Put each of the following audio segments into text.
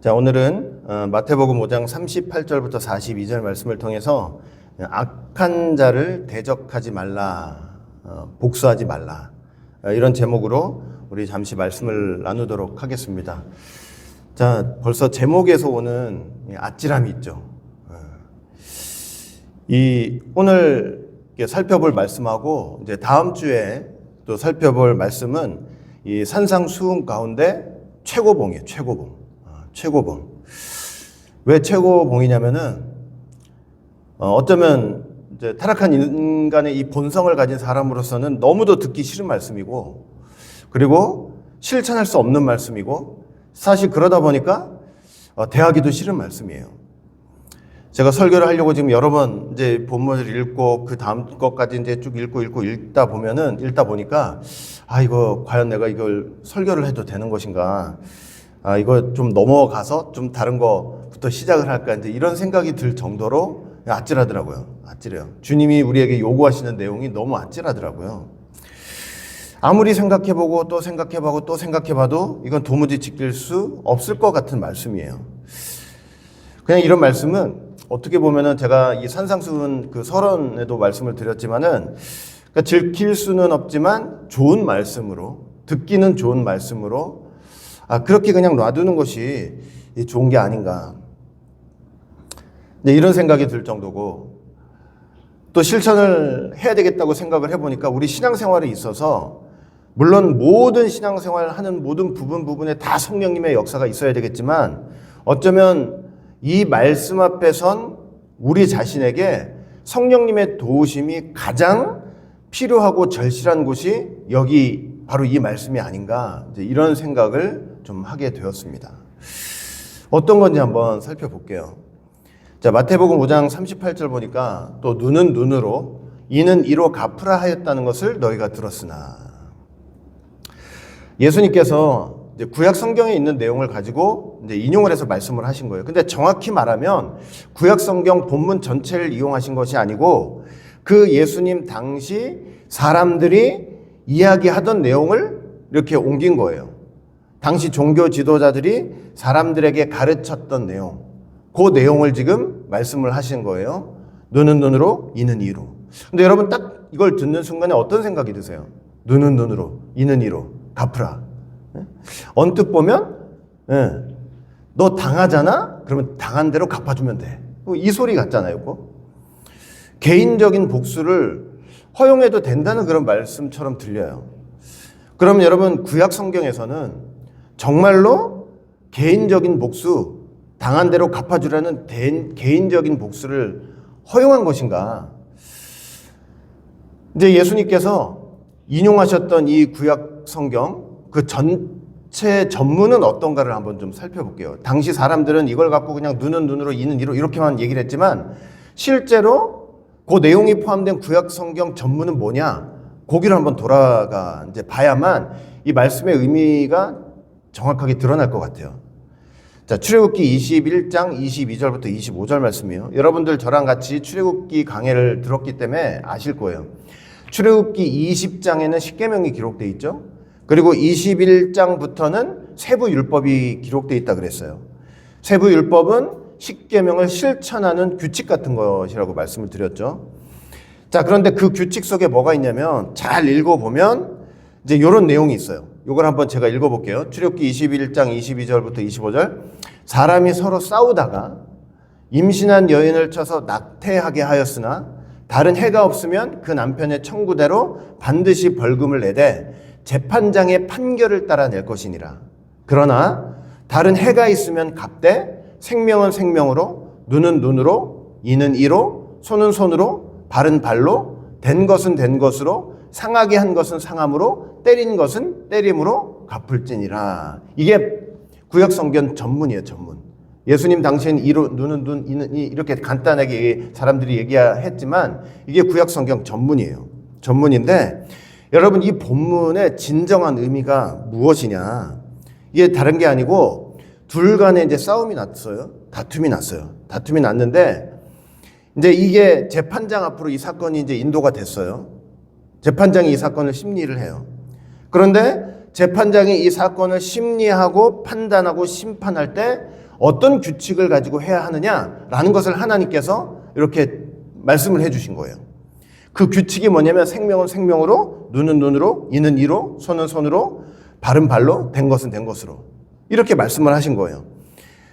자, 오늘은 마태복음 5장 38절부터 42절 말씀을 통해서 악한 자를 대적하지 말라, 복수하지 말라, 이런 제목으로 우리 잠시 말씀을 나누도록 하겠습니다. 자, 벌써 제목에서 오는 아찔함이 있죠. 이 오늘 살펴볼 말씀하고 이제 다음 주에 또 살펴볼 말씀은 이 산상수훈 가운데 최고봉이에요. 최고봉. 왜 최고봉이냐면은 어쩌면 이제 타락한 인간의 이 본성을 가진 사람으로서는 너무도 듣기 싫은 말씀이고, 그리고 실천할 수 없는 말씀이고, 사실 그러다 보니까 대하기도 싫은 말씀이에요. 제가 설교를 하려고 지금 여러 번 이제 본문을 읽고 그 다음 것까지 이제 쭉 읽다 보니까 이거 과연 내가 이걸 설교를 해도 되는 것인가? 이거 좀 넘어가서 좀 다른 거부터 시작을 할까? 이제 이런 생각이 들 정도로 아찔하더라고요. 아찔해요. 주님이 우리에게 요구하시는 내용이 너무 아찔하더라고요. 아무리 생각해보고 또 생각해봐도 이건 도무지 지킬 수 없을 것 같은 말씀이에요. 그냥 이런 말씀은 어떻게 보면은 제가 이 산상수훈 그 서론에도 말씀을 드렸지만은, 그러니까 지킬 수는 없지만 좋은 말씀으로, 듣기는 좋은 말씀으로 그렇게 그냥 놔두는 것이 좋은 게 아닌가. 이런 생각이 들 정도고, 또 실천을 해야 되겠다고 생각을 해보니까 우리 신앙생활에 있어서 물론 모든 신앙생활 하는 모든 부분에 다 성령님의 역사가 있어야 되겠지만, 어쩌면 이 말씀 앞에선 우리 자신에게 성령님의 도우심이 가장 필요하고 절실한 곳이 여기 바로 이 말씀이 아닌가, 이런 생각을 좀 하게 되었습니다. 어떤 건지 한번 살펴볼게요. 자, 마태복음 5장 38절 보니까 또 눈은 눈으로 이는 이로 갚으라 하였다는 것을 너희가 들었으나, 예수님께서 이제 구약 성경에 있는 내용을 가지고 이제 인용을 해서 말씀을 하신 거예요. 근데 정확히 말하면 구약 성경 본문 전체를 이용하신 것이 아니고 그 예수님 당시 사람들이 이야기하던 내용을 이렇게 옮긴 거예요. 당시 종교 지도자들이 사람들에게 가르쳤던 내용, 그 내용을 지금 말씀을 하신 거예요. 눈은 눈으로, 이는 이로. 근데 여러분 딱 이걸 듣는 순간에 어떤 생각이 드세요? 눈은 눈으로, 이는 이로, 갚으라. 언뜻 보면 너 당하잖아? 그러면 당한 대로 갚아주면 돼. 이 소리 같잖아요. 개인적인 복수를 허용해도 된다는 그런 말씀처럼 들려요. 그럼 여러분 구약 성경에서는 정말로 개인적인 복수, 당한 대로 갚아주라는 개인적인 복수를 허용한 것인가? 이제 예수님께서 인용하셨던 이 구약 성경 그 전체 전문은 어떤가를 한번 좀 살펴볼게요. 당시 사람들은 이걸 갖고 그냥 눈은 눈으로, 이는 이로 이렇게만 얘기를 했지만, 실제로 그 내용이 포함된 구약 성경 전문은 뭐냐? 거기를 한번 돌아가 이제 봐야만 이 말씀의 의미가 정확하게 드러날 것 같아요. 자, 출애굽기 21장 22절부터 25절 말씀이에요. 여러분들 저랑 같이 출애굽기 강해를 들었기 때문에 아실 거예요. 출애굽기 20장에는 십계명이 기록되어 있죠. 그리고 21장부터는 세부 율법이 기록되어 있다 그랬어요. 세부 율법은 십계명을 실천하는 규칙 같은 것이라고 말씀을 드렸죠. 자, 그런데 그 규칙 속에 뭐가 있냐면 잘 읽어보면 이제 이런 내용이 있어요. 이걸 한번 제가 읽어볼게요. 출애굽기 21장 22절부터 25절. 사람이 서로 싸우다가 임신한 여인을 쳐서 낙태하게 하였으나 다른 해가 없으면 그 남편의 청구대로 반드시 벌금을 내되 재판장의 판결을 따라 낼 것이니라. 그러나 다른 해가 있으면 갚되 생명은 생명으로, 눈은 눈으로, 이는 이로, 손은 손으로, 발은 발로, 된 것은 된 것으로, 상하게 한 것은 상함으로, 때린 것은 때림으로 갚을지니라. 이게 구약 성경 전문이에요, 전문. 예수님 당시엔 이로, 눈은 눈, 이는 이 이렇게 간단하게 사람들이 얘기했지만 이게 구약 성경 전문이에요. 전문인데 여러분 이 본문의 진정한 의미가 무엇이냐? 이게 다른 게 아니고 둘 간에 이제 싸움이 났어요. 다툼이 났는데 이제 이게 재판장 앞으로 이 사건이 이제 인도가 됐어요. 재판장이 이 사건을 심리를 해요. 그런데 재판장이 이 사건을 심리하고 판단하고 심판할 때 어떤 규칙을 가지고 해야 하느냐라는 것을 하나님께서 이렇게 말씀을 해주신 거예요. 그 규칙이 뭐냐면 생명은 생명으로, 눈은 눈으로, 이는 이로, 손은 손으로, 발은 발로, 된 것은 된 것으로 이렇게 말씀을 하신 거예요.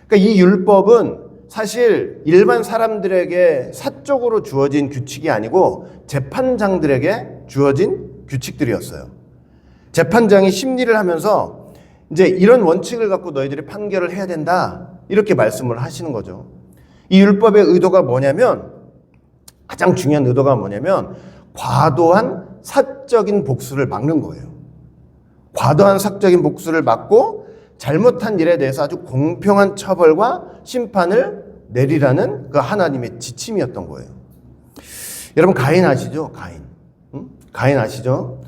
그러니까 이 율법은 사실 일반 사람들에게 사적으로 주어진 규칙이 아니고 재판장들에게 주어진 규칙들이었어요. 재판장이 심리를 하면서 이제 이런 원칙을 갖고 너희들이 판결을 해야 된다 이렇게 말씀을 하시는 거죠. 이 율법의 의도가 뭐냐면, 가장 중요한 의도가 뭐냐면 과도한 사적인 복수를 막는 거예요. 과도한 사적인 복수를 막고 잘못한 일에 대해서 아주 공평한 처벌과 심판을 내리라는 그 하나님의 지침이었던 거예요. 여러분 가인 아시죠? 가인. 가인 아시죠?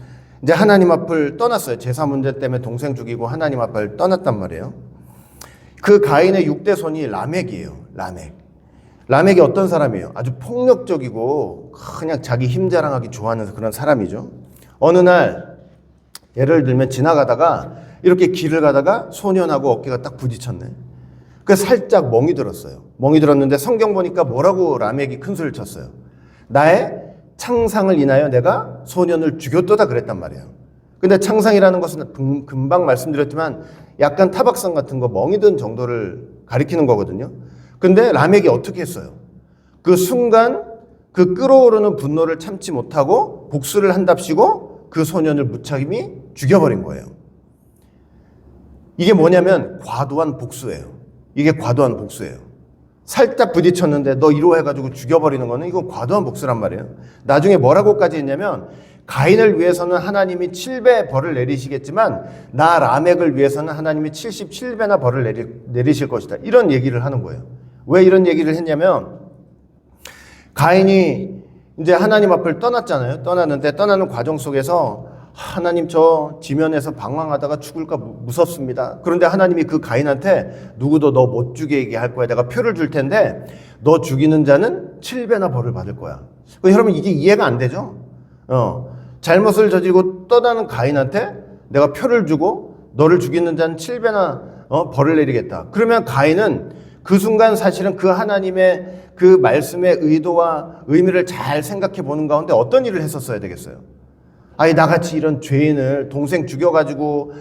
이제 하나님 앞을 떠났어요. 제사 문제 때문에 동생 죽이고 하나님 앞을 떠났단 말이에요. 그 가인의 6대 손이 라멕이에요. 라멕이 어떤 사람이에요? 아주 폭력적이고 그냥 자기 힘 자랑하기 좋아하는 그런 사람이죠. 어느 날 예를 들면 지나가다가 이렇게 길을 가다가 소년하고 어깨가 딱 부딪혔네. 그래서 살짝 멍이 들었어요. 멍이 들었는데 성경 보니까 뭐라고 라멕이 큰 소리를 쳤어요. 나의 창상을 인하여 내가 소년을 죽였도다 그랬단 말이에요. 근데 창상이라는 것은 금방 말씀드렸지만 약간 타박상 같은 거, 멍이 든 정도를 가리키는 거거든요. 근데 라멕이 어떻게 했어요? 그 순간 그 끓어오르는 분노를 참지 못하고 복수를 한답시고 그 소년을 무참히 죽여버린 거예요. 이게 뭐냐면 과도한 복수예요. 이게 과도한 복수예요. 살짝 부딪혔는데 너 이로 해가지고 죽여버리는 거는 이건 과도한 복수란 말이에요. 나중에 뭐라고까지 했냐면 가인을 위해서는 하나님이 7배 벌을 내리시겠지만 나 라멕을 위해서는 하나님이 77배나 벌을 내리실 것이다. 이런 얘기를 하는 거예요. 왜 이런 얘기를 했냐면 가인이 이제 하나님 앞을 떠났잖아요. 떠났는데 떠나는 과정 속에서 하나님 저 지면에서 방황하다가 죽을까 무섭습니다. 그런데 하나님이 그 가인한테 누구도 너 못 죽이게 할 거야. 내가 표를 줄 텐데 너 죽이는 자는 7배나 벌을 받을 거야. 여러분 이게 이해가 안 되죠? 잘못을 저지르고 떠나는 가인한테 내가 표를 주고 너를 죽이는 자는 7배나 벌을 내리겠다. 그러면 가인은 그 순간 사실은 그 하나님의 그 말씀의 의도와 의미를 잘 생각해 보는 가운데 어떤 일을 했었어야 되겠어요? 아니 나같이 이런 죄인을 동생 죽여가지고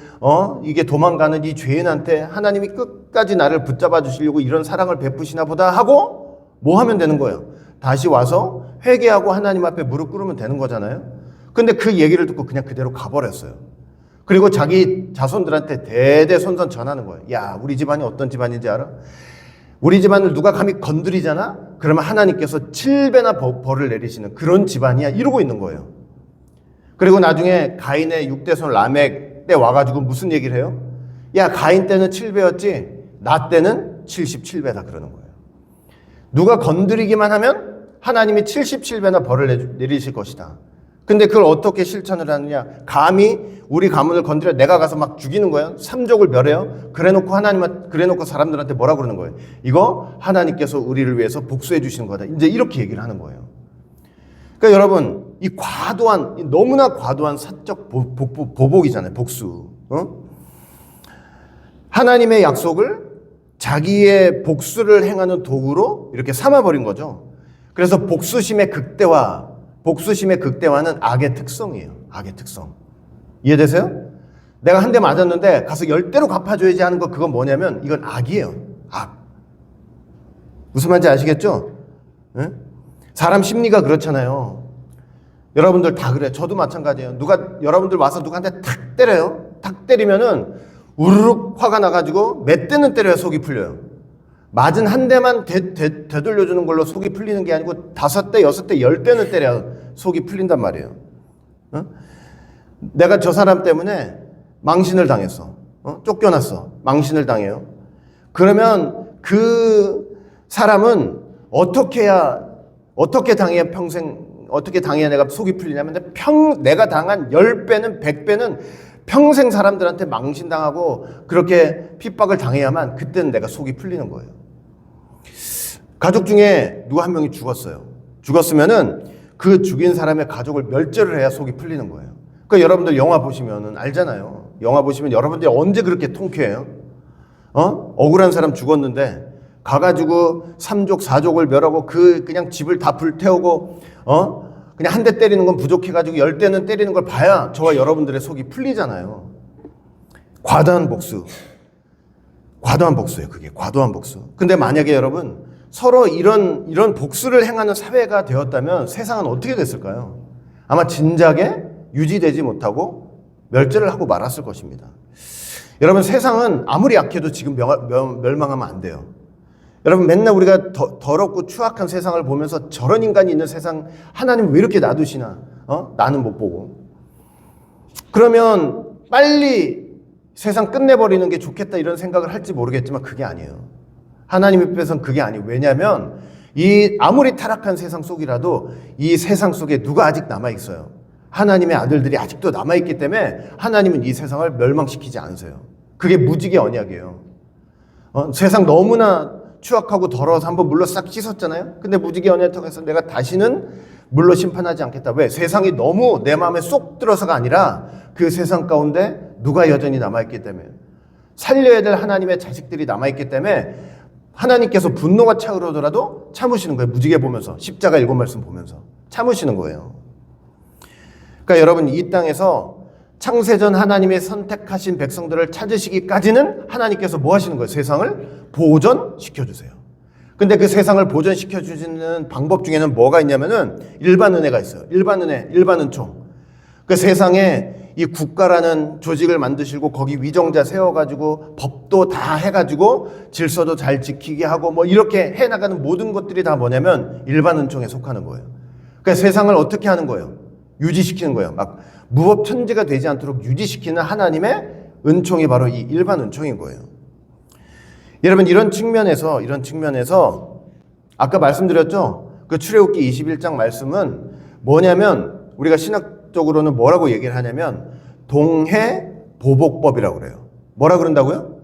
이게 도망가는 이 죄인한테 하나님이 끝까지 나를 붙잡아 주시려고 이런 사랑을 베푸시나 보다 하고 뭐 하면 되는 거예요? 다시 와서 회개하고 하나님 앞에 무릎 꿇으면 되는 거잖아요. 근데 그 얘기를 듣고 그냥 그대로 가버렸어요. 그리고 자기 자손들한테 대대손손 전하는 거예요. 야, 우리 집안이 어떤 집안인지 알아? 우리 집안을 누가 감히 건드리잖아? 그러면 하나님께서 7배나 벌을 내리시는 그런 집안이야. 이러고 있는 거예요. 그리고 나중에 가인의 6대 손 라멕 때 와가지고 무슨 얘기를 해요? 야, 가인 때는 7배였지 나 때는 77배다 그러는 거예요. 누가 건드리기만 하면 하나님이 77배나 벌을 내리실 것이다. 근데 그걸 어떻게 실천을 하느냐? 감히 우리 가문을 건드려 내가 가서 막 죽이는 거예요. 삼족을 멸해요. 그래놓고 사람들한테 뭐라 그러는 거예요? 이거 하나님께서 우리를 위해서 복수해 주시는 거다. 이제 이렇게 얘기를 하는 거예요. 그러니까 여러분 이 너무나 과도한 사적 보복이잖아요. 복수. 하나님의 약속을 자기의 복수를 행하는 도구로 이렇게 삼아버린 거죠. 그래서 복수심의 극대화는 악의 특성이에요. 악의 특성. 이해되세요? 내가 한 대 맞았는데 가서 10대로 갚아줘야지 하는 거 그건 뭐냐면 이건 악이에요. 악. 무슨 말인지 아시겠죠? 응? 사람 심리가 그렇잖아요. 여러분들 다 그래. 저도 마찬가지예요. 여러분들 와서 누구한테 탁 때려요. 탁 때리면은 우르륵 화가 나가지고 몇 대는 때려야 속이 풀려요. 맞은 한 대만 되돌려주는 걸로 속이 풀리는 게 아니고 5대, 6대, 10대는 때려야 속이 풀린단 말이에요. 내가 저 사람 때문에 망신을 당했어. 쫓겨났어. 망신을 당해요. 그러면 그 사람은 어떻게 당해야 내가 속이 풀리냐면 내가 당한 10배는 100배는 평생 사람들한테 망신당하고 그렇게 핍박을 당해야만 그때는 내가 속이 풀리는 거예요. 가족 중에 누가 한 명이 죽었어요. 죽었으면은 그 죽인 사람의 가족을 멸절을 해야 속이 풀리는 거예요. 그러니까 여러분들 영화 보시면은 알잖아요. 영화 보시면 여러분들이 언제 그렇게 통쾌해요? 억울한 사람 죽었는데 가가지고 3족 4족을 멸하고 그냥 집을 다 불태우고 그냥 한 대 때리는 건 부족해가지고 10대는 때리는 걸 봐야 저와 여러분들의 속이 풀리잖아요. 과도한 복수예요. 그게 과도한 복수. 근데 만약에 여러분 서로 이런 복수를 행하는 사회가 되었다면 세상은 어떻게 됐을까요? 아마 진작에 유지되지 못하고 멸절을 하고 말았을 것입니다. 여러분 세상은 아무리 약해도 지금 멸망하면 안 돼요. 여러분 맨날 우리가 더럽고 추악한 세상을 보면서 저런 인간이 있는 세상 하나님 왜 이렇게 놔두시나? 나는 못 보고. 그러면 빨리 세상 끝내버리는 게 좋겠다 이런 생각을 할지 모르겠지만 그게 아니에요. 하나님 앞에서는 그게 아니에요. 왜냐하면 이 아무리 타락한 세상 속이라도 이 세상 속에 누가 아직 남아있어요. 하나님의 아들들이 아직도 남아있기 때문에 하나님은 이 세상을 멸망시키지 않으세요. 그게 무지개 언약이에요. 세상 너무나 추악하고 더러워서 한번 물로 싹 씻었잖아요. 근데 무지개 언약 통해서 내가 다시는 물로 심판하지 않겠다. 왜? 세상이 너무 내 마음에 쏙 들어서가 아니라 그 세상 가운데 누가 여전히 남아있기 때문에 살려야 될 하나님의 자식들이 남아있기 때문에 하나님께서 분노가 차오르더라도 참으시는 거예요. 무지개 보면서 십자가 7말씀 보면서 참으시는 거예요. 그러니까 여러분 이 땅에서 창세전 하나님의 선택하신 백성들을 찾으시기까지는 하나님께서 뭐 하시는 거예요? 세상을 보존시켜주세요. 근데 그 세상을 보존시켜주시는 방법 중에는 뭐가 있냐면은 일반 은혜가 있어요. 일반 은혜, 일반 은총. 그 세상에 이 국가라는 조직을 만드시고 거기 위정자 세워가지고 법도 다 해가지고 질서도 잘 지키게 하고 뭐 이렇게 해나가는 모든 것들이 다 뭐냐면 일반 은총에 속하는 거예요. 그러니까 세상을 어떻게 하는 거예요? 유지시키는 거예요. 막 무법천지가 되지 않도록 유지시키는 하나님의 은총이 바로 이 일반 은총인 거예요. 여러분 이런 측면에서 아까 말씀드렸죠? 그 출애굽기 21장 말씀은 뭐냐면 우리가 신학적으로는 뭐라고 얘기를 하냐면 동해보복법이라고 그래요. 뭐라 그런다고요?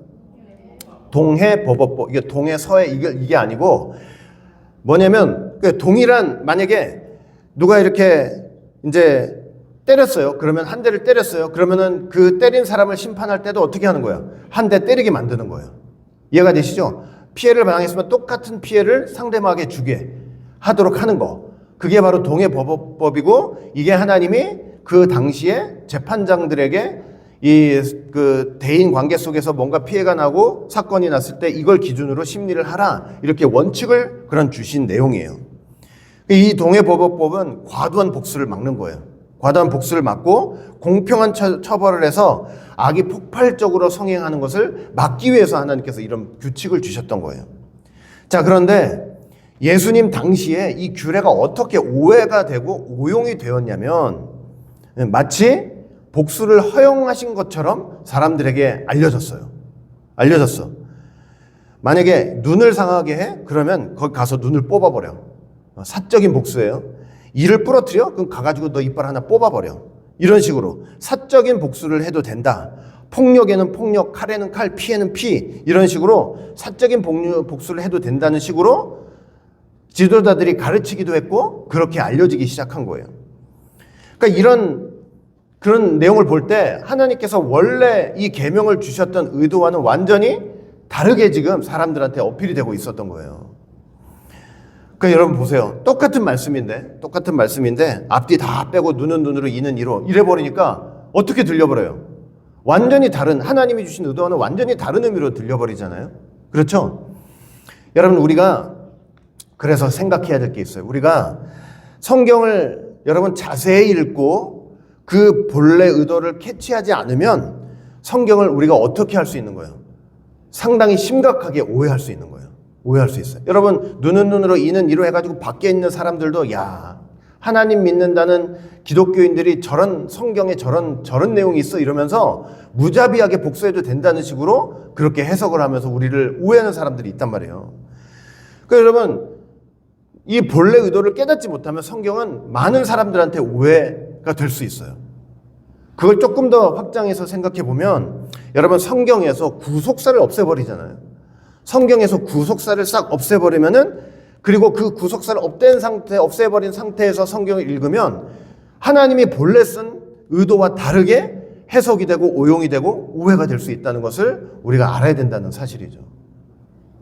동해보복법. 이게 동해 서해 이게 아니고 뭐냐면 동일한 만약에 누가 이렇게 이제 때렸어요. 그러면 한 대를 때렸어요. 그러면은 그 때린 사람을 심판할 때도 어떻게 하는 거예요? 한 대 때리게 만드는 거예요. 이해가 되시죠? 피해를 당했으면 똑같은 피해를 상대방에게 주게 하도록 하는 거. 그게 바로 동해법이고 이게 하나님이 그 당시에 재판장들에게 그 대인 관계 속에서 뭔가 피해가 나고 사건이 났을 때 이걸 기준으로 심리를 하라 이렇게 원칙을 그런 주신 내용이에요. 이 동해법은 과도한 복수를 막는 거예요. 과도한 복수를 막고 공평한 처벌을 해서 악이 폭발적으로 성행하는 것을 막기 위해서 하나님께서 이런 규칙을 주셨던 거예요. 자, 그런데 예수님 당시에 이 규례가 어떻게 오해가 되고 오용이 되었냐면 마치 복수를 허용하신 것처럼 사람들에게 알려졌어. 만약에 눈을 상하게 해? 그러면 거기 가서 눈을 뽑아버려. 사적인 복수예요. 이를 부러뜨려? 그럼 가가지고 너 이빨 하나 뽑아버려. 이런 식으로 사적인 복수를 해도 된다. 폭력에는 폭력, 칼에는 칼, 피에는 피. 이런 식으로 사적인 복수를 해도 된다는 식으로 지도자들이 가르치기도 했고 그렇게 알려지기 시작한 거예요. 그러니까 그런 내용을 볼 때 하나님께서 원래 이 계명을 주셨던 의도와는 완전히 다르게 지금 사람들한테 어필이 되고 있었던 거예요. 그러니까 여러분 보세요. 똑같은 말씀인데 앞뒤 다 빼고 눈은 눈으로 이는 이로 이래버리니까 어떻게 들려버려요? 완전히 다른 하나님이 주신 의도와는 완전히 다른 의미로 들려버리잖아요. 그렇죠? 여러분 우리가 그래서 생각해야 될 게 있어요. 우리가 성경을 여러분 자세히 읽고 그 본래 의도를 캐치하지 않으면 성경을 우리가 어떻게 할 수 있는 거예요? 상당히 심각하게 오해할 수 있는 거예요. 오해할 수 있어요. 여러분 눈은 눈으로 이는 이로 해가지고 밖에 있는 사람들도 야 하나님 믿는다는 기독교인들이 저런 성경에 저런 내용이 있어 이러면서 무자비하게 복수해도 된다는 식으로 그렇게 해석을 하면서 우리를 오해하는 사람들이 있단 말이에요. 그러니까 여러분 이 본래 의도를 깨닫지 못하면 성경은 많은 사람들한테 오해가 될 수 있어요. 그걸 조금 더 확장해서 생각해 보면 여러분 성경에서 구속사를 없애버리잖아요. 성경에서 구속사를 싹 없애버리면은 그리고 그 구속사를 없애버린 상태에서 성경을 읽으면 하나님이 본래 쓴 의도와 다르게 해석이 되고 오용이 되고 오해가 될 수 있다는 것을 우리가 알아야 된다는 사실이죠.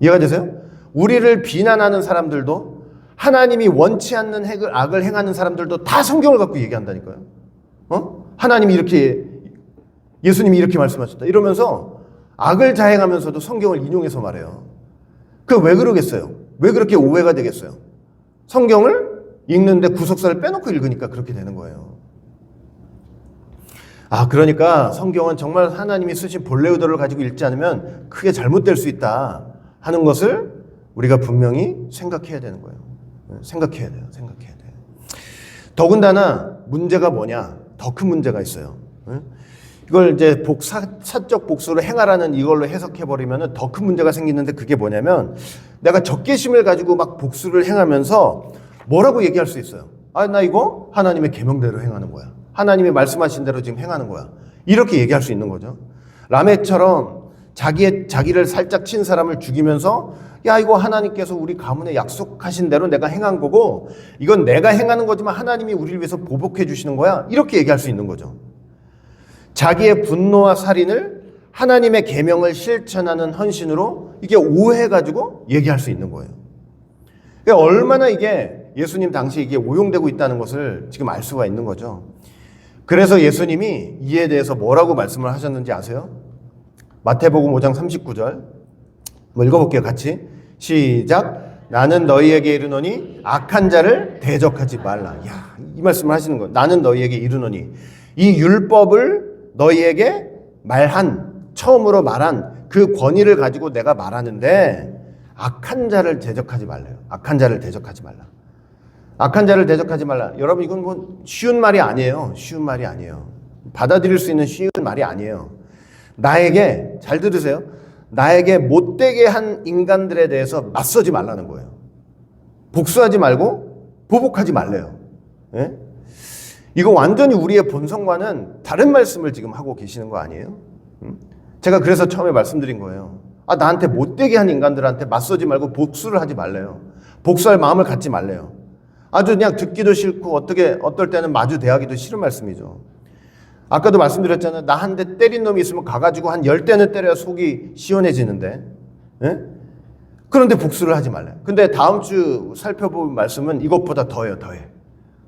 이해가 되세요? 우리를 비난하는 사람들도, 하나님이 원치 않는 악을 행하는 사람들도 다 성경을 갖고 얘기한다니까요. 하나님이 이렇게, 예수님이 이렇게 말씀하셨다 이러면서 악을 자행하면서도 성경을 인용해서 말해요. 그 왜 그러겠어요? 왜 그렇게 오해가 되겠어요? 성경을 읽는데 구속사를 빼놓고 읽으니까 그렇게 되는 거예요. 그러니까 성경은 정말 하나님이 쓰신 본래 의도를 가지고 읽지 않으면 크게 잘못될 수 있다 하는 것을 우리가 분명히 생각해야 되는 거예요. 생각해야 돼요. 더군다나 문제가 뭐냐? 더 큰 문제가 있어요. 이걸 이제 사적 복수를 행하라는 이걸로 해석해버리면 더 큰 문제가 생기는데, 그게 뭐냐면, 내가 적개심을 가지고 막 복수를 행하면서 뭐라고 얘기할 수 있어요. 나 이거 하나님의 계명대로 행하는 거야. 하나님이 말씀하신 대로 지금 행하는 거야. 이렇게 얘기할 수 있는 거죠. 라멕처럼 자기를 살짝 친 사람을 죽이면서, 야, 이거 하나님께서 우리 가문에 약속하신 대로 내가 행한 거고, 이건 내가 행하는 거지만 하나님이 우리를 위해서 보복해 주시는 거야. 이렇게 얘기할 수 있는 거죠. 자기의 분노와 살인을 하나님의 계명을 실천하는 헌신으로 이게 오해해가지고 얘기할 수 있는 거예요. 그러니까 얼마나 이게 예수님 당시에 이게 오용되고 있다는 것을 지금 알 수가 있는 거죠. 그래서 예수님이 이에 대해서 뭐라고 말씀을 하셨는지 아세요? 마태복음 5장 39절 읽어볼게요. 같이 시작. 나는 너희에게 이르노니 악한 자를 대적하지 말라. 이 말씀을 하시는 거예요. 나는 너희에게 이르노니, 이 율법을 너희에게 처음으로 말한 그 권위를 가지고 내가 말하는데, 악한 자를 대적하지 말래요. 악한 자를 대적하지 말라. 악한 자를 대적하지 말라. 여러분, 이건 뭐 쉬운 말이 아니에요. 받아들일 수 있는 쉬운 말이 아니에요. 나에게, 잘 들으세요, 나에게 못되게 한 인간들에 대해서 맞서지 말라는 거예요. 복수하지 말고 보복하지 말래요. 예? 이거 완전히 우리의 본성과는 다른 말씀을 지금 하고 계시는 거 아니에요? 제가 그래서 처음에 말씀드린 거예요. 나한테 못되게 한 인간들한테 맞서지 말고 복수를 하지 말래요. 복수할 마음을 갖지 말래요. 아주 그냥 듣기도 싫고 어떨 때는 마주 대하기도 싫은 말씀이죠. 아까도 말씀드렸잖아요. 나 한 대 때린 놈이 있으면 가가지고 한 10대는 때려야 속이 시원해지는데, 예? 그런데 복수를 하지 말래요. 근데 다음 주 살펴볼 말씀은 이것보다 더해.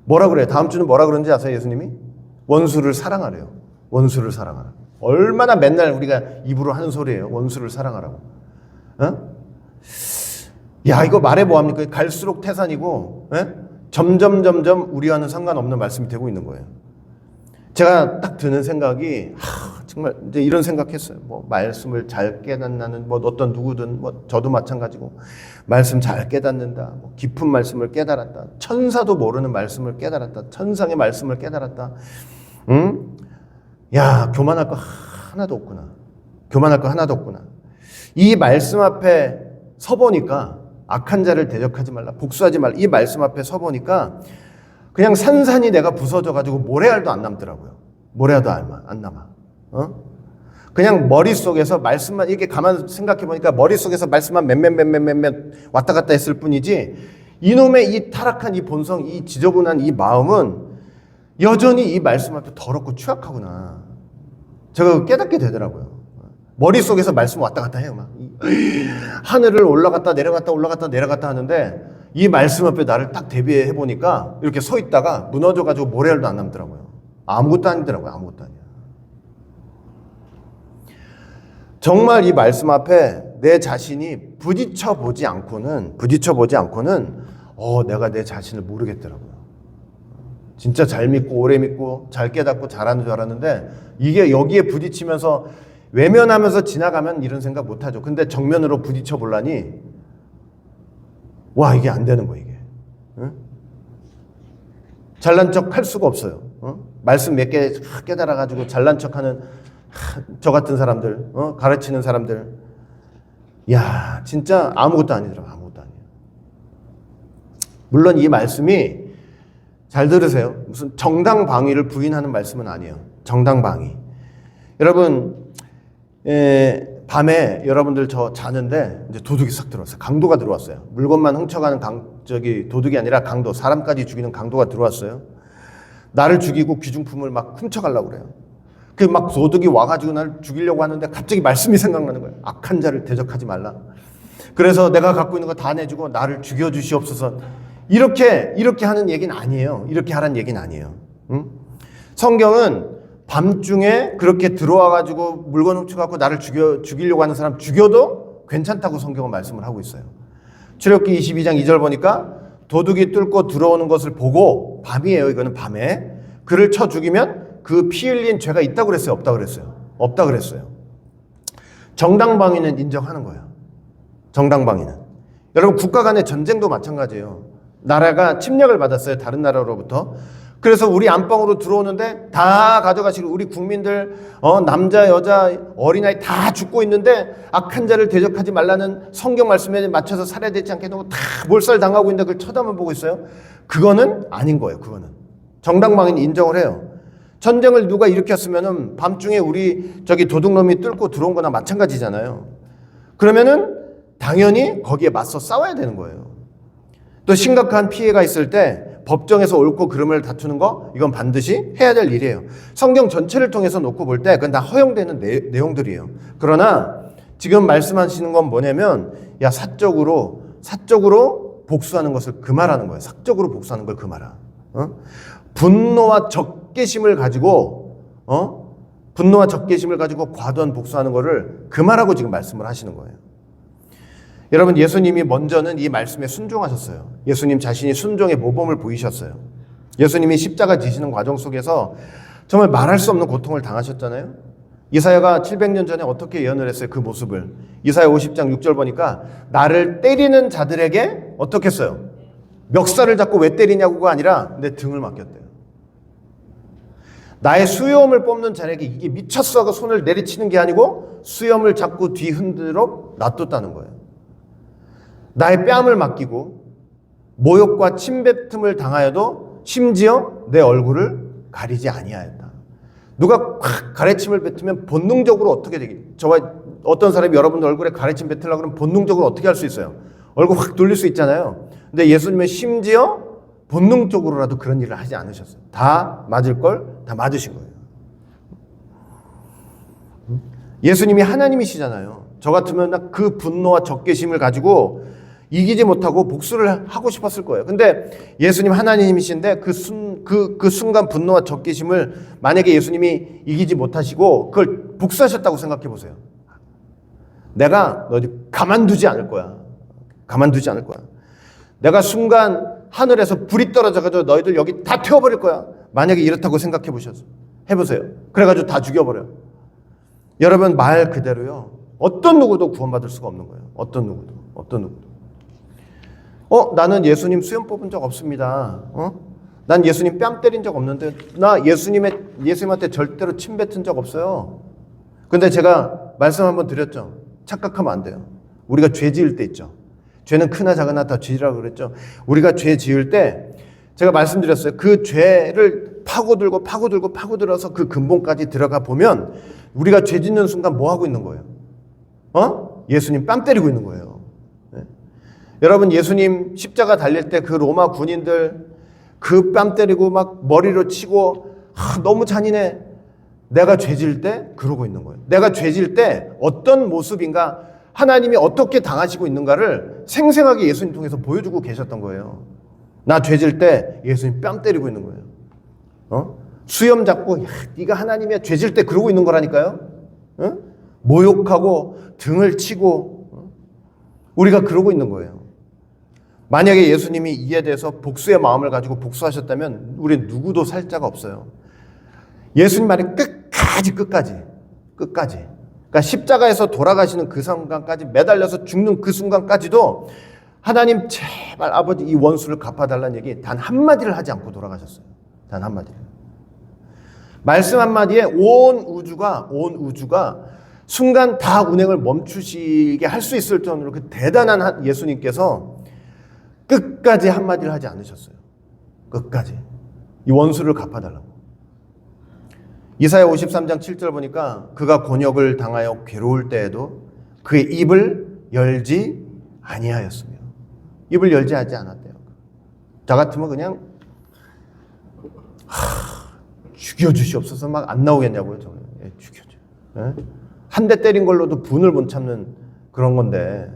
뭐라 그래요? 다음 주는 뭐라 그런지 아세요, 예수님이? 원수를 사랑하래요. 원수를 사랑하라. 얼마나 맨날 우리가 입으로 하는 소리예요. 원수를 사랑하라고. 이거 말해 뭐합니까? 갈수록 태산이고, 점점 우리와는 상관없는 말씀이 되고 있는 거예요. 제가 딱 드는 생각이, 정말 이제 이런 생각했어요. 뭐 말씀을 잘 깨닫는 뭐 어떤 누구든, 뭐 저도 마찬가지고, 말씀 잘 깨닫는다, 뭐 깊은 말씀을 깨달았다, 천사도 모르는 말씀을 깨달았다, 천상의 말씀을 깨달았다. 교만할 거 하나도 없구나. 이 말씀 앞에 서보니까, 악한 자를 대적하지 말라, 복수하지 말라, 이 말씀 앞에 서보니까 그냥 산산이 내가 부서져가지고 모래알도 안 남더라고요. 모래알도 안 남아. 그냥 머릿속에서 말씀만 이렇게 가만 생각해보니까 머릿속에서 말씀만 몇 왔다 갔다 했을 뿐이지, 이놈의 이 타락한 이 본성, 이 지저분한 이 마음은 여전히 이 말씀 앞에 더럽고 추악하구나. 제가 깨닫게 되더라고요. 머릿속에서 말씀 왔다 갔다 해요. 막 하늘을 올라갔다 내려갔다 하는데, 이 말씀 앞에 나를 딱 대비해 보니까 이렇게 서 있다가 무너져가지고 모래알도 안 남더라고요. 아무것도 아니더라고요. 아무것도 아니야. 정말 이 말씀 앞에 내 자신이 부딪혀 보지 않고는 내가 내 자신을 모르겠더라고요. 진짜 잘 믿고 오래 믿고 잘 깨닫고 잘하는 줄 알았는데, 이게 여기에 부딪히면서 외면하면서 지나가면 이런 생각 못하죠. 근데 정면으로 부딪혀 보려니 이게 안 되는 거예요. 이게 잘난 척 할 수가 없어요. 말씀 몇 개 깨달아가지고 잘난 척하는 저 같은 사람들, 가르치는 사람들, 진짜 아무것도 아니더라고요. 아무것도 아니에요. 물론 이 말씀이, 잘 들으세요, 무슨 정당방위를 부인하는 말씀은 아니에요. 정당방위. 여러분, 밤에 여러분들 저 자는데 이제 도둑이 싹 들어왔어요. 강도가 들어왔어요. 물건만 훔쳐가는 도둑이 아니라 강도, 사람까지 죽이는 강도가 들어왔어요. 나를 죽이고 귀중품을 막 훔쳐가려고 그래요. 그 막 도둑이 와가지고 나를 죽이려고 하는데 갑자기 말씀이 생각나는 거예요. 악한 자를 대적하지 말라. 그래서 내가 갖고 있는 거 다 내주고 나를 죽여주시옵소서. 이렇게 하는 얘기는 아니에요. 이렇게 하라는 얘기는 아니에요. 응? 성경은 밤중에 그렇게 들어와가지고 물건 훔쳐갖고 나를 죽이려고 하는 사람 죽여도 괜찮다고 성경은 말씀을 하고 있어요. 출애굽기 22장 2절 보니까 도둑이 뚫고 들어오는 것을 보고, 밤이에요. 이거는 밤에 그를 쳐 죽이면 그 피 흘린 죄가 있다고 그랬어요? 없다고 그랬어요? 없다고 그랬어요. 정당방위는 인정하는 거예요. 정당방위는. 여러분, 국가 간의 전쟁도 마찬가지예요. 나라가 침략을 받았어요. 다른 나라로부터. 그래서 우리 안방으로 들어오는데 다 가져가시고 우리 국민들 남자 여자 어린아이 다 죽고 있는데 악한 자를 대적하지 말라는 성경 말씀에 맞춰서 살아야 되지 않겠냐고 다 몰살당하고 있는데 그걸 쳐다만 보고 있어요. 그거는 아닌 거예요. 그거는 정당방위는 인정을 해요. 전쟁을 누가 일으켰으면은 밤중에 우리 저기 도둑놈이 뚫고 들어온 거나 마찬가지잖아요. 그러면은 당연히 거기에 맞서 싸워야 되는 거예요. 또 심각한 피해가 있을 때 법정에서 옳고 그름을 다투는 거, 이건 반드시 해야 될 일이에요. 성경 전체를 통해서 놓고 볼 때 그건 다 허용되는 내용들이에요. 그러나 지금 말씀하시는 건 뭐냐면, 야, 사적으로 복수하는 것을 금하라는 거예요. 사적으로 복수하는 걸 금하라. 분노와 적개심을 가지고 과도한 복수하는 거를 금하라고 지금 말씀을 하시는 거예요. 여러분, 예수님이 먼저는 이 말씀에 순종하셨어요. 예수님 자신이 순종의 모범을 보이셨어요. 예수님이 십자가 지시는 과정 속에서 정말 말할 수 없는 고통을 당하셨잖아요. 이사야가 700년 전에 어떻게 예언을 했어요? 그 모습을. 이사야 50장 6절 보니까 나를 때리는 자들에게 어떻게 했어요? 멱살을 잡고 왜 때리냐고가 아니라 내 등을 맡겼대요. 나의 수염을 뽑는 자에게 이게 미쳤어 하고 손을 내리치는 게 아니고 수염을 잡고 뒤 흔들어 놔뒀다는 거예요. 나의 뺨을 맡기고 모욕과 침뱉음을 당하여도 심지어 내 얼굴을 가리지 아니하였다. 누가 확 가래침을 뱉으면 본능적으로 어떻게 되겠어요? 저와 어떤 사람이 여러분들 얼굴에 가래침 뱉으려고 그러면 본능적으로 어떻게 할 수 있어요? 얼굴 확 돌릴 수 있잖아요. 근데 예수님은 심지어 본능적으로라도 그런 일을 하지 않으셨어요. 다 맞을 걸 다 맞으신 거예요. 예수님이 하나님이시잖아요. 저 같으면 그 분노와 적개심을 가지고 이기지 못하고 복수를 하고 싶었을 거예요. 근데 예수님 하나님이신데 그 순간 분노와 적개심을 만약에 예수님이 이기지 못하시고 그걸 복수하셨다고 생각해 보세요. 내가 너희 가만두지 않을 거야. 가만두지 않을 거야. 내가 순간 하늘에서 불이 떨어져가지고 너희들 여기 다 태워버릴 거야. 만약에 이렇다고 생각해 보셨어요. 해보세요. 그래가지고 다 죽여버려. 여러분, 말 그대로요. 어떤 누구도 구원받을 수가 없는 거예요. 어떤 누구도. 나는 예수님 수염 뽑은 적 없습니다. 난 예수님 뺨 때린 적 없는데, 나 예수님한테 절대로 침 뱉은 적 없어요. 근데 제가 말씀 한번 드렸죠. 착각하면 안 돼요. 우리가 죄 지을 때 있죠. 죄는 크나 작으나 다 죄라고 그랬죠. 우리가 죄 지을 때 제가 말씀드렸어요. 그 죄를 파고들어서 그 근본까지 들어가 보면 우리가 죄 짓는 순간 뭐 하고 있는 거예요? 예수님 뺨 때리고 있는 거예요. 네? 여러분, 예수님 십자가 달릴 때 그 로마 군인들 그 뺨 때리고 막 머리로 치고 너무 잔인해. 내가 죄 지을 때 그러고 있는 거예요. 내가 죄 지을 때 어떤 모습인가, 하나님이 어떻게 당하시고 있는가를 생생하게 예수님 통해서 보여주고 계셨던 거예요. 나 죄 지을 때 예수님 뺨 때리고 있는 거예요. 수염 잡고, 야, 네가 하나님이야, 죄 지을 때 그러고 있는 거라니까요. 모욕하고 등을 치고 우리가 그러고 있는 거예요. 만약에 예수님이 이에 대해서 복수의 마음을 가지고 복수하셨다면 우리 누구도 살 자가 없어요. 예수님 말이 끝까지. 그러니까 십자가에서 돌아가시는 그 순간까지, 매달려서 죽는 그 순간까지도 하나님 제발 아버지 이 원수를 갚아달라는 얘기 단 한마디를 하지 않고 돌아가셨어요. 단 한마디를. 말씀 한마디에 온 우주가 순간 다 운행을 멈추시게 할 수 있을 정도로 그 대단한 예수님께서 끝까지 한마디를 하지 않으셨어요. 끝까지. 이 원수를 갚아달라고. 이사야 53장 7절 보니까 그가 곤욕을 당하여 괴로울 때에도 그의 입을 열지 아니하였으며, 입을 열지 하지 않았대요. 저 같으면 그냥 죽여주시옵소서 막 안 나오겠냐고요. 저는. 한 대 때린 걸로도 분을 못 참는 그런 건데,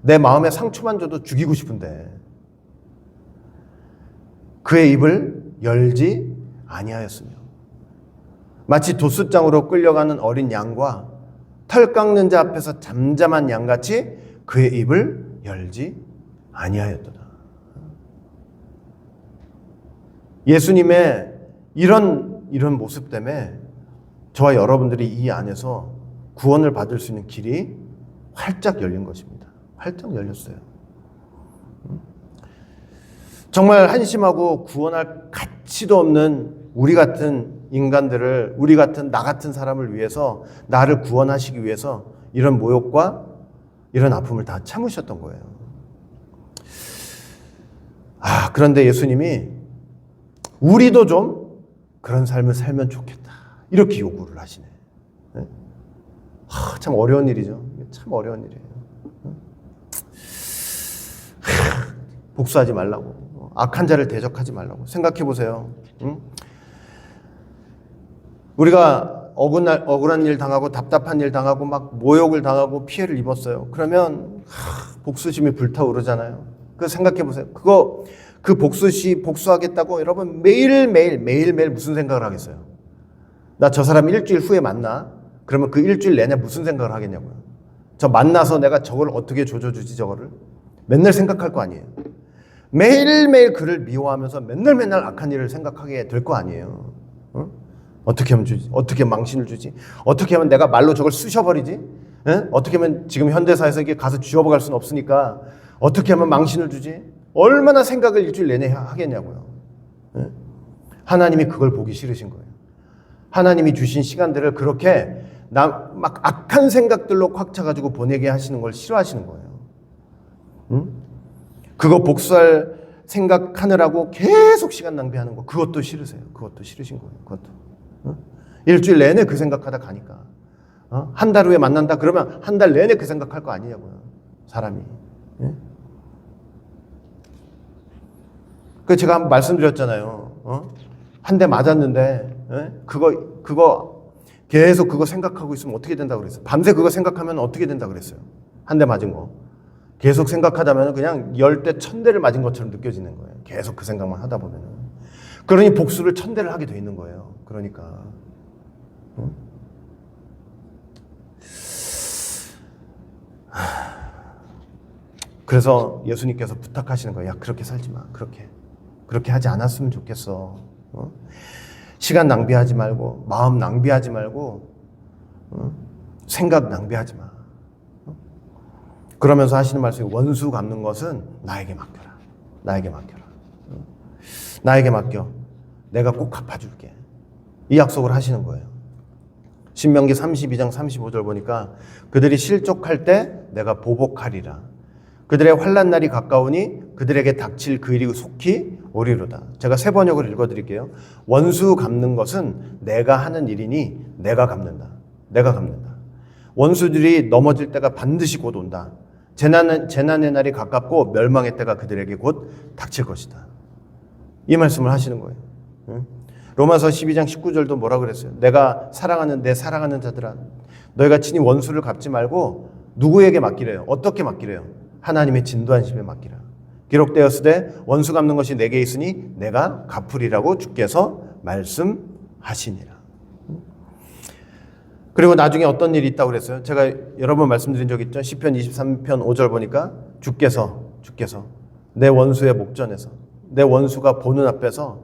내 마음에 상처만 줘도 죽이고 싶은데 그의 입을 열지 아니하였으며, 마치 도수장으로 끌려가는 어린 양과 털 깎는 자 앞에서 잠잠한 양같이 그의 입을 열지 아니하였도다. 예수님의 이런 모습 때문에 저와 여러분들이 이 안에서 구원을 받을 수 있는 길이 활짝 열린 것입니다. 활짝 열렸어요. 정말 한심하고 구원할 가치도 없는 우리 같은 인간들을, 우리 같은 나 같은 사람을 위해서, 나를 구원하시기 위해서 이런 모욕과 이런 아픔을 다 참으셨던 거예요. 그런데 예수님이 우리도 좀 그런 삶을 살면 좋겠다, 이렇게 요구를 하시네. 참 어려운 일이죠. 참 어려운 일이에요. 복수하지 말라고, 악한 자를 대적하지 말라고. 생각해 보세요. 우리가 억울한 일 당하고 답답한 일 당하고 막 모욕을 당하고 피해를 입었어요. 그러면 복수심이 불타오르잖아요. 그래서 생각해 보세요. 그 복수하겠다고 여러분 매일매일 무슨 생각을 하겠어요? 나 저 사람 일주일 후에 만나? 그러면 그 일주일 내내 무슨 생각을 하겠냐고요. 저 만나서 내가 저걸 어떻게 조져주지, 저거를? 맨날 생각할 거 아니에요. 매일매일 그를 미워하면서 맨날 악한 일을 생각하게 될 거 아니에요. 어떻게 하면 주지? 어떻게 망신을 주지? 어떻게 하면 내가 말로 저걸 쑤셔버리지? 어떻게 하면 지금 현대사에서 이게 가서 쥐어버갈 수는 없으니까 어떻게 하면 망신을 주지? 얼마나 생각을 일주일 내내 하겠냐고요. 하나님이 그걸 보기 싫으신 거예요. 하나님이 주신 시간들을 그렇게 막 악한 생각들로 꽉 차가지고 보내게 하시는 걸 싫어하시는 거예요. 그거 복수할 생각하느라고 계속 시간 낭비하는 거, 그것도 싫으세요. 그것도 싫으신 거예요. 그것도. 일주일 내내 그 생각하다 가니까. 한 달 후에 만난다 그러면 한 달 내내 그 생각할 거 아니냐고요, 사람이. 그 제가 한번 말씀드렸잖아요. 한 대 맞았는데 그거 계속 그거 생각하고 있으면 어떻게 된다고 그랬어요? 밤새 그거 생각하면 어떻게 된다고 그랬어요? 한 대 맞은 거 계속 생각하다면 그냥 10대 1000대를 맞은 것처럼 느껴지는 거예요. 계속 그 생각만 하다 보면은. 그러니 복수를 1000대를 하게 돼 있는 거예요. 그러니까. 그래서 예수님께서 부탁하시는 거예요. 야, 그렇게 살지 마. 그렇게 하지 않았으면 좋겠어. 시간 낭비하지 말고, 마음 낭비하지 말고, 생각 낭비하지 마. 그러면서 하시는 말씀이, 원수 갚는 것은 나에게 맡겨라. 나에게 맡겨라. 나에게 맡겨. 내가 꼭 갚아줄게. 이 약속을 하시는 거예요. 신명기 32장 35절 보니까 그들이 실족할 때 내가 보복하리라. 그들의 환난 날이 가까우니 그들에게 닥칠 그 일이 속히 오리로다. 제가 세 번역을 읽어드릴게요. 원수 갚는 것은 내가 하는 일이니 내가 갚는다. 내가 갚는다. 원수들이 넘어질 때가 반드시 곧 온다. 재난의 날이 가깝고 멸망의 때가 그들에게 곧 닥칠 것이다. 이 말씀을 하시는 거예요. 로마서 12장 19절도 뭐라 그랬어요? 내 사랑하는 자들아, 너희가 친히 원수를 갚지 말고 누구에게 맡기래요? 어떻게 맡기래요? 하나님의 진도하심에 맡기라. 기록되었으되 원수 갚는 것이 내게 있으니 내가 갚으리라고 주께서 말씀하시니라. 그리고 나중에 어떤 일이 있다고 그랬어요? 제가 여러 번 말씀드린 적 있죠? 시편 23편 5절 보니까 주께서 내 원수의 목전에서, 내 원수가 보는 앞에서,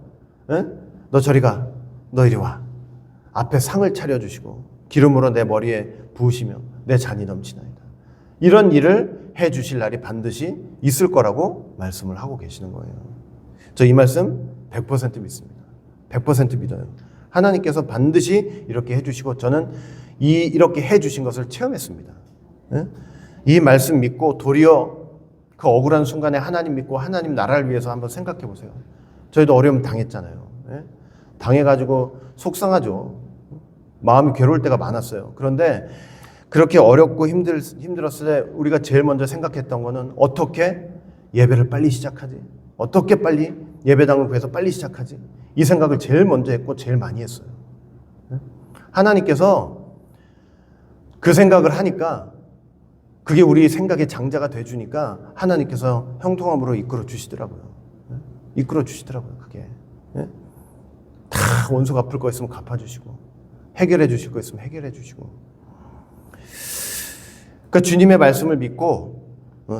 너 저리 가, 너 이리 와, 앞에 상을 차려주시고 기름으로 내 머리에 부으시며 내 잔이 넘치나이다. 이런 일을 해주실 날이 반드시 있을 거라고 말씀을 하고 계시는 거예요. 저 이 말씀 100% 믿습니다. 100% 믿어요. 하나님께서 반드시 이렇게 해주시고, 저는 이렇게 해주신 것을 체험했습니다. 이 말씀 믿고 도리어 그 억울한 순간에 하나님 믿고 하나님 나라를 위해서 한번 생각해 보세요. 저희도 어려움 당했잖아요. 당해가지고 속상하죠. 마음이 괴로울 때가 많았어요. 그런데 그렇게 어렵고 힘들었을 때 우리가 제일 먼저 생각했던 거는 어떻게 예배를 빨리 시작하지? 어떻게 빨리 예배당을 구해서 빨리 시작하지? 이 생각을 제일 먼저 했고 제일 많이 했어요. 하나님께서 그 생각을 하니까 그게 우리 생각의 장자가 돼주니까 하나님께서 형통함으로 이끌어 주시더라고요. 이끌어 주시더라고요. 그게 다 원수 갚을 거 있으면 갚아주시고 해결해 주실 거 있으면 해결해 주시고. 그러니까 주님의 말씀을 믿고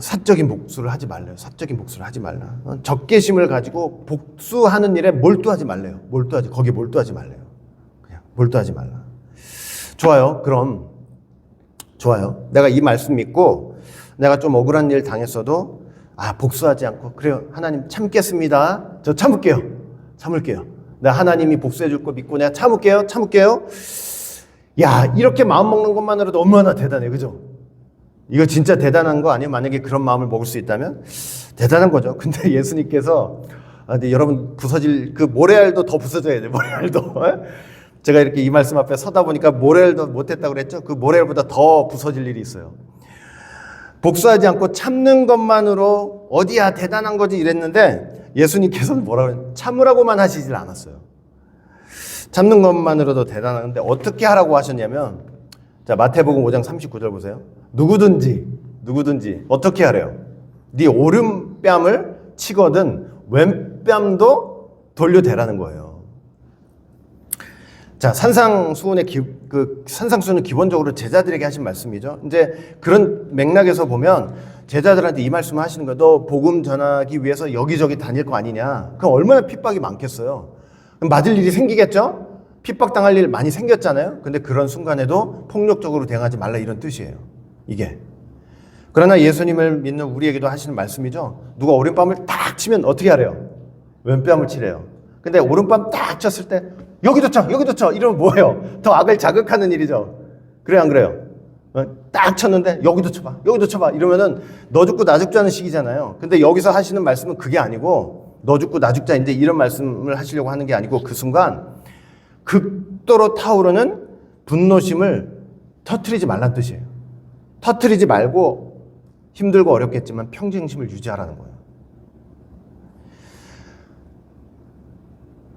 사적인 복수를 하지 말래요. 사적인 복수를 하지 말라. 적개심을 가지고 복수하는 일에 몰두하지 말래요. 거기에 몰두하지 말래요. 그냥 몰두하지 말라. 좋아요. 그럼 좋아요. 내가 이 말씀 믿고 내가 좀 억울한 일 당했어도 복수하지 않고 그래요. 하나님 참겠습니다. 저 참을게요. 내가 하나님이 복수해 줄 거 믿고 내가 참을게요. 야, 이렇게 마음 먹는 것만으로도 얼마나 대단해. 그죠? 이거 진짜 대단한 거 아니에요? 만약에 그런 마음을 먹을 수 있다면 대단한 거죠. 근데 예수님께서 근데 여러분 부서질 그 모래알도 더 부서져야 돼요. 모래알도. 제가 이렇게 이 말씀 앞에 서다 보니까 모래알도 못했다고 그랬죠. 그 모래알보다 더 부서질 일이 있어요. 복수하지 않고 참는 것만으로 어디야 대단한 거지 이랬는데 예수님께서는 뭐라고 그랬어요? 참으라고만 하시질 않았어요. 참는 것만으로도 대단한데 어떻게 하라고 하셨냐면 자, 마태복음 5장 39절 보세요. 누구든지 어떻게 하래요? 네 오른뺨을 치거든 왼뺨도 돌려대라는 거예요. 자, 산상수훈은 기본적으로 제자들에게 하신 말씀이죠. 이제 그런 맥락에서 보면 제자들한테 이 말씀을 하시는 거예요. 너 복음 전하기 위해서 여기저기 다닐 거 아니냐? 그럼 얼마나 핍박이 많겠어요. 그럼 맞을 일이 생기겠죠? 핍박당할 일 많이 생겼잖아요. 근데 그런 순간에도 폭력적으로 대응하지 말라 이런 뜻이에요. 이게. 그러나 예수님을 믿는 우리에게도 하시는 말씀이죠. 누가 오른뺨을 딱 치면 어떻게 하래요? 왼뺨을 치래요. 근데 오른뺨 딱 쳤을 때 여기도 쳐 이러면 뭐예요? 더 악을 자극하는 일이죠. 그래요 안 그래요? 딱 쳤는데 여기도 쳐봐 이러면은 너 죽고 나 죽자는 식이잖아요. 근데 여기서 하시는 말씀은 그게 아니고 너 죽고 나 죽자 이제 이런 말씀을 하시려고 하는 게 아니고 그 순간 극도로 타오르는 분노심을 터뜨리지 말란 뜻이에요. 터뜨리지 말고 힘들고 어렵겠지만 평정심을 유지하라는 거예요.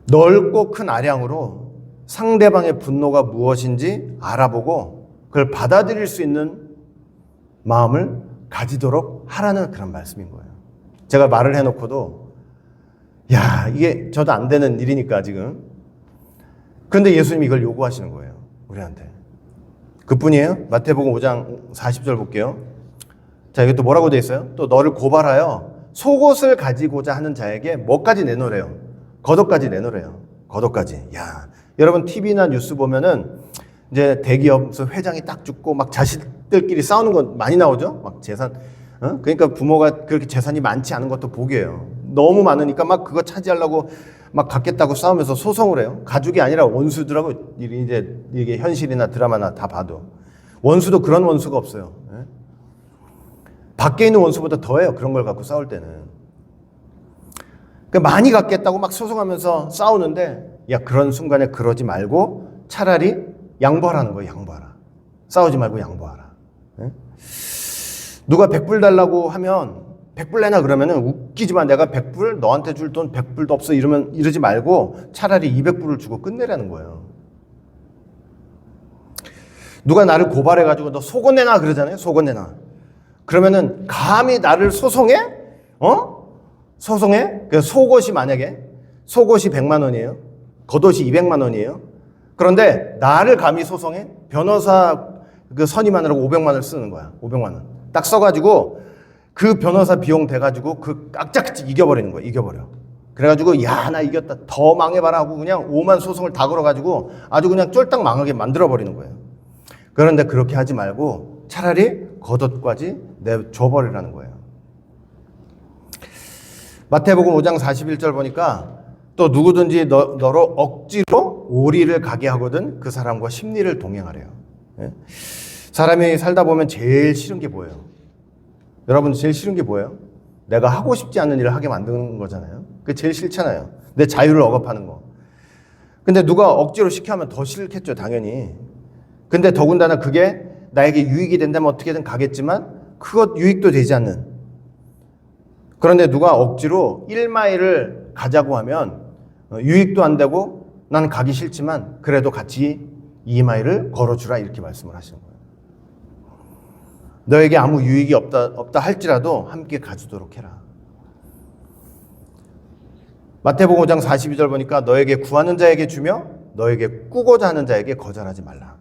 넓고 큰 아량으로 상대방의 분노가 무엇인지 알아보고 그걸 받아들일 수 있는 마음을 가지도록 하라는 그런 말씀인 거예요. 제가 말을 해놓고도 야, 이게 저도 안 되는 일이니까 지금. 그런데 예수님이 이걸 요구하시는 거예요. 우리한테. 그뿐이에요. 마태복음 5장 40절 볼게요. 자, 이게 또 뭐라고 돼 있어요? 또 너를 고발하여 속옷을 가지고자 하는 자에게 뭐까지 내놓으래요? 겉옷까지 내놓으래요. 겉옷까지. 야, 여러분 TV나 뉴스 보면은 이제 대기업 회장이 딱 죽고 막 자식들끼리 싸우는 건 많이 나오죠. 막 재산. 그러니까 부모가 그렇게 재산이 많지 않은 것도 복이에요. 너무 많으니까 막 그거 차지하려고 막 갖겠다고 싸우면서 소송을 해요. 가족이 아니라 원수들하고 이제 이게 현실이나 드라마나 다 봐도 원수도 그런 원수가 없어요. 밖에 있는 원수보다 더해요. 그런 걸 갖고 싸울 때는. 그러니까 많이 갖겠다고 막 소송하면서 싸우는데 야, 그런 순간에 그러지 말고 차라리 양보하라는 거예요. 양보하라. 싸우지 말고 양보하라. 누가 100불 달라고 하면 100불 내놔 그러면은 웃기지만 내가 100불 너한테 줄 돈 100불도 없어 이러지 말고 차라리 200불을 주고 끝내라는 거예요. 누가 나를 고발해가지고 너 속옷 내놔 그러잖아요. 속옷 내놔. 그러면은 감히 나를 소송해? 소송해? 그 속옷이 만약에 속옷이 100만 원이에요. 겉옷이 200만 원이에요. 그런데 나를 감히 소송해? 변호사 그 선임하느라고 500만 원을 쓰는 거야. 500만 원. 딱 써가지고 그 변호사 비용 돼가지고 그 깍짝지 이겨버리는 거야. 이겨버려. 그래가지고 야, 나 이겼다. 더 망해봐라 하고 그냥 5만 소송을 다 걸어가지고 아주 그냥 쫄딱 망하게 만들어버리는 거예요. 그런데 그렇게 하지 말고 차라리 겉옷까지 내줘버리라는 거예요. 마태복음 5장 41절 보니까 또 누구든지 너로 억지로 오리를 가게 하거든 그 사람과 심리를 동행하래요. 사람이 살다 보면 제일 싫은 게 뭐예요? 여러분 제일 싫은 게 뭐예요? 내가 하고 싶지 않는 일을 하게 만드는 거잖아요. 그게 제일 싫잖아요. 내 자유를 억압하는 거. 근데 누가 억지로 시켜 하면 더 싫겠죠, 당연히. 근데 더군다나 그게 나에게 유익이 된다면 어떻게든 가겠지만 그것 유익도 되지 않는. 그런데 누가 억지로 1마일을 가자고 하면 유익도 안 되고 난 가기 싫지만 그래도 같이 2마일을 걸어주라 이렇게 말씀을 하시는 거예요. 너에게 아무 유익이 없다 할지라도 함께 가주도록 해라. 마태복음 5장 42절 보니까 너에게 구하는 자에게 주며 너에게 꾸고자 하는 자에게 거절하지 말라.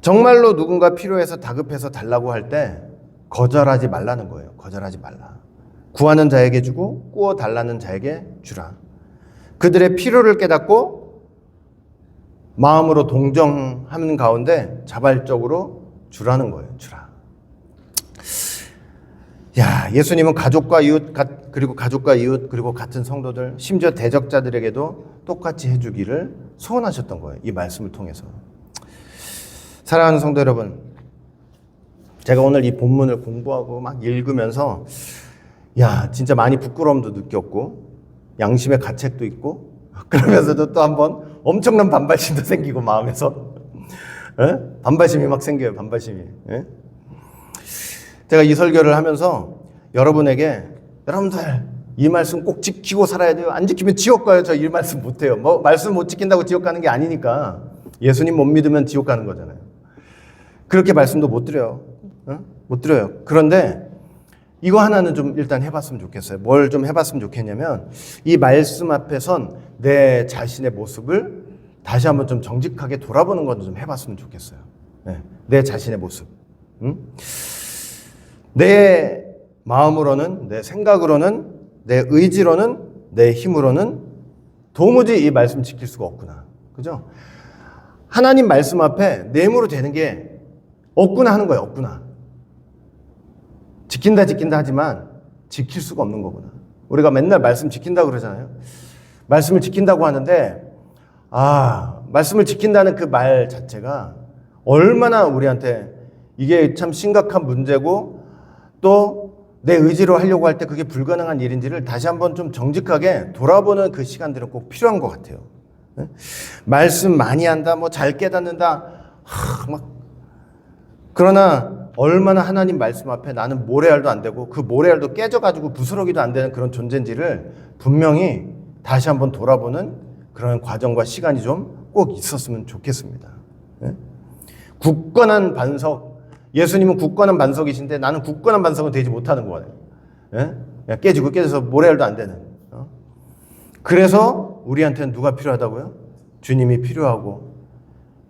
정말로 누군가 필요해서 다급해서 달라고 할 때 거절하지 말라는 거예요. 거절하지 말라. 구하는 자에게 주고 꾸어 달라는 자에게 주라. 그들의 필요를 깨닫고 마음으로 동정하는 가운데 자발적으로 주라는 거예요. 주라. 야, 예수님은 가족과 이웃 그리고 같은 성도들, 심지어 대적자들에게도 똑같이 해주기를 소원하셨던 거예요. 이 말씀을 통해서. 사랑하는 성도 여러분, 제가 오늘 이 본문을 공부하고 막 읽으면서 야, 진짜 많이 부끄러움도 느꼈고 양심의 가책도 있고 그러면서도 또 한번 엄청난 반발심도 생기고 마음에서 반발심이 막 생겨요. 반발심이. 제가 이 설교를 하면서 여러분들 이 말씀 꼭 지키고 살아야 돼요. 안 지키면 지옥 가요. 저 이 말씀 못해요. 뭐 말씀 못 지킨다고 지옥 가는 게 아니니까. 예수님 못 믿으면 지옥 가는 거잖아요. 그렇게 말씀도 못 드려요. 못 드려요. 그런데 이거 하나는 좀 일단 해봤으면 좋겠어요. 뭘 좀 해봤으면 좋겠냐면 이 말씀 앞에 선 내 자신의 모습을 다시 한번 좀 정직하게 돌아보는 건 좀 해봤으면 좋겠어요. 내 자신의 모습. 내 마음으로는, 내 생각으로는, 내 의지로는, 내 힘으로는 도무지 이 말씀 지킬 수가 없구나. 그죠? 하나님 말씀 앞에 내 힘으로 되는 게 없구나 하는 거예요. 없구나. 지킨다 하지만 지킬 수가 없는 거구나. 우리가 맨날 말씀 지킨다고 그러잖아요. 말씀을 지킨다고 하는데 말씀을 지킨다는 그 말 자체가 얼마나 우리한테 이게 참 심각한 문제고 또 내 의지로 하려고 할 때 그게 불가능한 일인지를 다시 한번 좀 정직하게 돌아보는 그 시간들은 꼭 필요한 것 같아요. 말씀 많이 한다, 뭐 잘 깨닫는다, 그러나 얼마나 하나님 말씀 앞에 나는 모래알도 안 되고 그 모래알도 깨져가지고 부스러기도 안 되는 그런 존재인지를 분명히 다시 한번 돌아보는 그런 과정과 시간이 좀 꼭 있었으면 좋겠습니다. 굳건한 반석, 예수님은 굳건한 반석이신데 나는 굳건한 반석은 되지 못하는 거예요. 깨져서 모래알도 안 되는. 그래서 우리한테는 누가 필요하다고요? 주님이 필요하고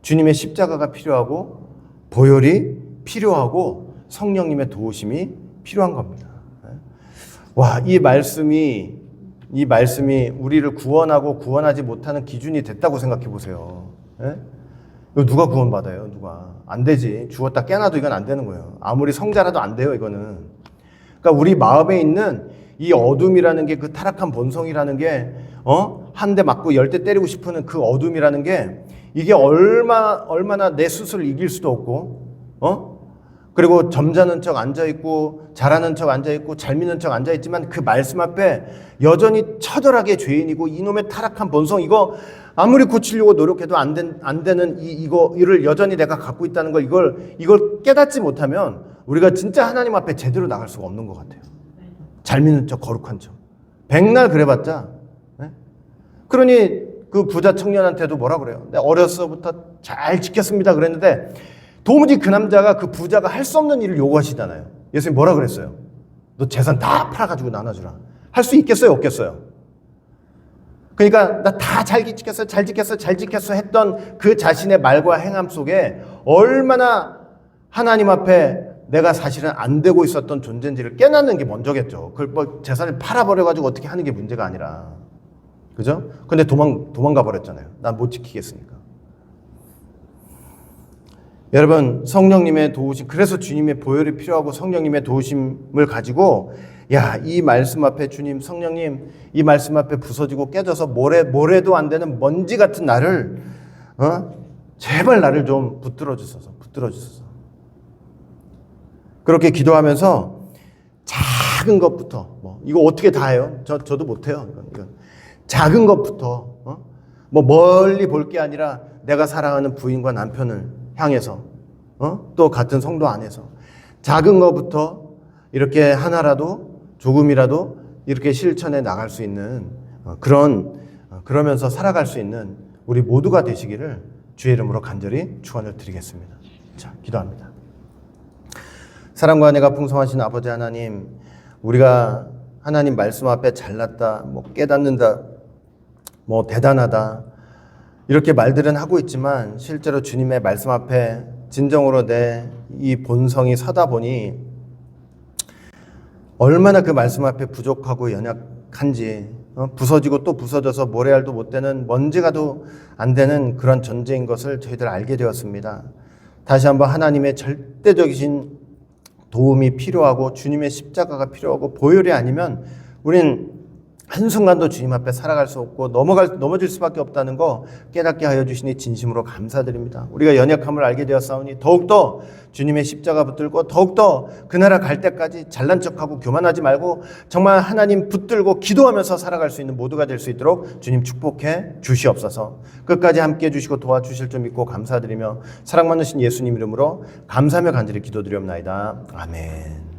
주님의 십자가가 필요하고 보혈이 필요하고 성령님의 도우심이 필요한 겁니다. 와, 이 말씀이 우리를 구원하고 구원하지 못하는 기준이 됐다고 생각해 보세요. 이거 누가 구원받아요? 누가? 안 되지. 죽었다 깨나도 이건 안 되는 거예요. 아무리 성자라도 안 돼요, 이거는. 그러니까 우리 마음에 있는 이 어둠이라는 게, 그 타락한 본성이라는 게, 한 대 맞고 10대 때리고 싶은 그 어둠이라는 게, 이게 얼마나 내 스스로를 이길 수도 없고, 그리고 점잖은 척 앉아있고, 잘하는 척 앉아있고, 잘 믿는 척 앉아있지만 그 말씀 앞에 여전히 처절하게 죄인이고, 이놈의 타락한 본성, 이거 아무리 고치려고 노력해도 안 되는 이거를 여전히 내가 갖고 있다는 걸, 이걸 깨닫지 못하면 우리가 진짜 하나님 앞에 제대로 나갈 수가 없는 것 같아요. 잘 믿는 척, 거룩한 척. 백날 그래봤자. 그러니 그 부자 청년한테도 뭐라 그래요? 내가 어려서부터 잘 지켰습니다 그랬는데 도무지 그 남자가, 그 부자가 할 수 없는 일을 요구하시잖아요. 예수님 뭐라 그랬어요? 너 재산 다 팔아가지고 나눠주라. 할 수 있겠어요? 없겠어요? 그러니까 나 다 잘 지켰어 했던 그 자신의 말과 행함 속에 얼마나 하나님 앞에 내가 사실은 안 되고 있었던 존재인지를 깨닫는 게 먼저겠죠. 그걸 뭐 재산을 팔아버려가지고 어떻게 하는 게 문제가 아니라. 그죠? 근데 도망가 버렸잖아요. 난 못 지키겠으니까. 여러분, 성령님의 도우심, 그래서 주님의 보혈이 필요하고 성령님의 도우심을 가지고, 야, 이 말씀 앞에 주님, 성령님, 이 말씀 앞에 부서지고 깨져서 모래도 안 되는 먼지 같은 나를, 제발 나를 좀 붙들어 주소서. 그렇게 기도하면서 작은 것부터, 이거 어떻게 다 해요? 저도 못해요. 이건. 작은 것부터, 뭐 멀리 볼 게 아니라 내가 사랑하는 부인과 남편을 향해서, 또 같은 성도 안에서 작은 것부터 이렇게 하나라도 조금이라도 이렇게 실천해 나갈 수 있는 그러면서 살아갈 수 있는 우리 모두가 되시기를 주의 이름으로 간절히 축원을 드리겠습니다. 자, 기도합니다. 사랑과 은혜가 풍성하신 아버지 하나님, 우리가 하나님 말씀 앞에 잘났다, 깨닫는다, 대단하다 이렇게 말들은 하고 있지만 실제로 주님의 말씀 앞에 진정으로 내 이 본성이 서다 보니 얼마나 그 말씀 앞에 부족하고 연약한지, 부서지고 또 부서져서 모래알도 못 되는, 먼지 가도 안 되는 그런 존재인 것을 저희들 알게 되었습니다. 다시 한번 하나님의 절대적이신 도움이 필요하고 주님의 십자가가 필요하고 보혈이 아니면 우린 한순간도 주님 앞에 살아갈 수 없고 넘어질 수밖에 없다는 거 깨닫게 하여 주시니 진심으로 감사드립니다. 우리가 연약함을 알게 되었사오니 더욱더 주님의 십자가 붙들고 더욱더 그 나라 갈 때까지 잘난 척하고 교만하지 말고 정말 하나님 붙들고 기도하면서 살아갈 수 있는 모두가 될 수 있도록 주님 축복해 주시옵소서. 끝까지 함께해 주시고 도와주실 줄 믿고 감사드리며 사랑 많으신 예수님 이름으로 감사하며 간절히 기도드리옵나이다. 아멘.